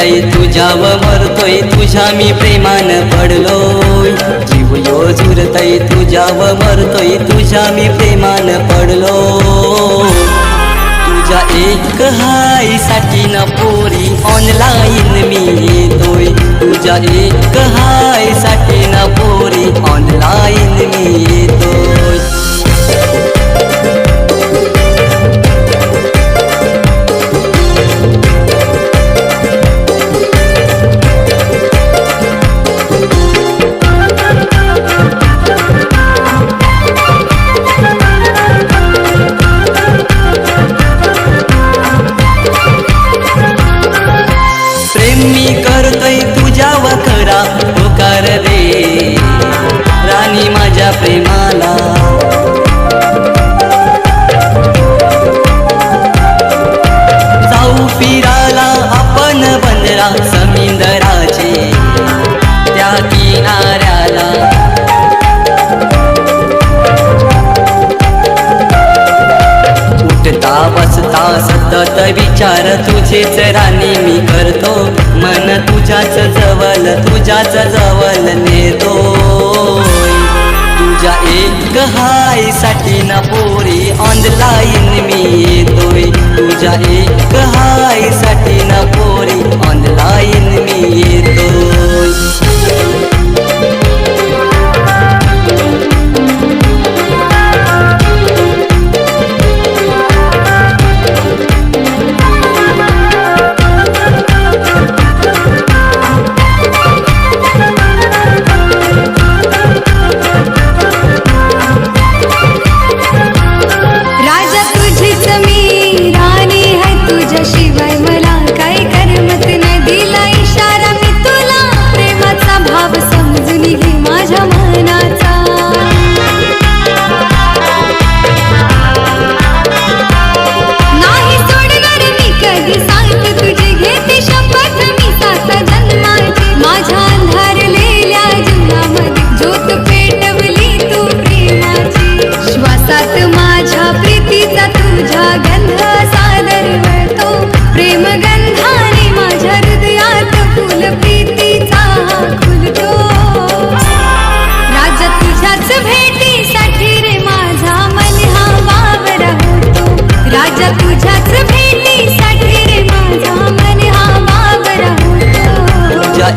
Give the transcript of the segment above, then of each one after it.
झुरतय तुझ्यावर मरतोय, तुझ्या मी प्रेमान पडलोय. जीव यो झुरतय तुझ्यावर मरतोय, तुझ्या मी प्रेमान पडलो. तुझ्या एक हाय साठी न पोरी ऑनलाईन मी येतोय. तुझ्या एक हाय साठी न पोरी ऑनलाईन मी येतोय. मी करतोय तुझ्यावर खरा होकार रे राणी माझ्या प्रेमाला. जाऊ फिरायला आपण बंदरा समुद्राचे त्या किनाऱ्याला. उठता बसता सतत विचार तुझेच राणी मी करतो. मन तुझ्याच जवळ नेतो. तुझ्या एक हाय साठी ना पोरी ऑनलाईन मी येतोय. तुझ्या एक हाय साठी ना पोरी ऑनलाईन मी येतोय.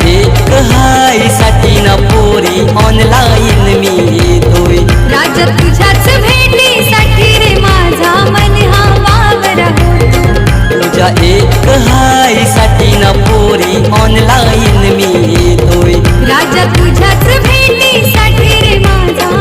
एक हाय साठी ना पोरी ऑनलाईन मी येतोय. राजा तुझ्याच भेटीसाठी रे माझा मन हा वावरा होतो. तुझ्या एक हाय साठी ना पोरी ऑनलाईन मी येतोय. राजा तुझ्याच भेटीसाठी रे माझा